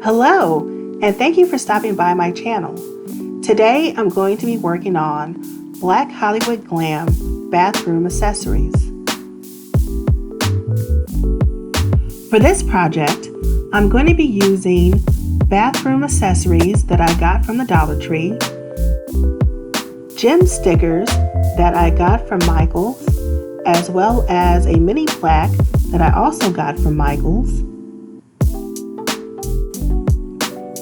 Hello, and thank you for stopping by my channel. Today I'm going to be working on Black Hollywood Glam bathroom accessories. For this project, I'm going to be using bathroom accessories that I got from the DollarTree, gem stickers that I got from Micheal's, as well as a mini plaque that I also got from Micheal's,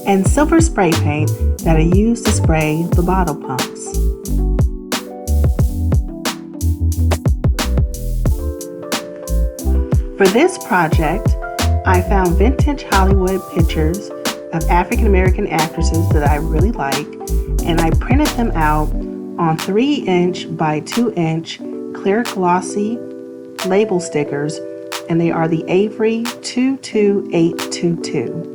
and silver spray paint that I used to spray the bottle pumps. For this project, I found vintage Hollywood pictures of African American actresses that I really like, and I printed them out on 3" by 2" clear glossy label stickers, and they are the Avery 22822.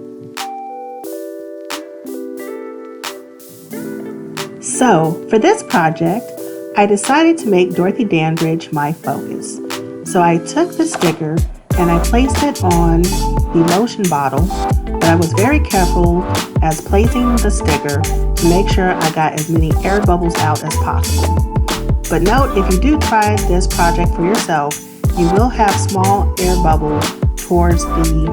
So, for this project, I decided to make Dorothy Dandridge my focus. So I took the sticker and I placed it on the lotion bottle, but I was very careful as placing the sticker to make sure I got as many air bubbles out as possible. But note, if you do try this project for yourself, you will have small air bubbles towards the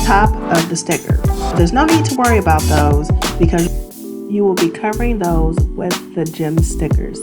top of the sticker. But there's no need to worry about those because you will be covering those with the gem stickers.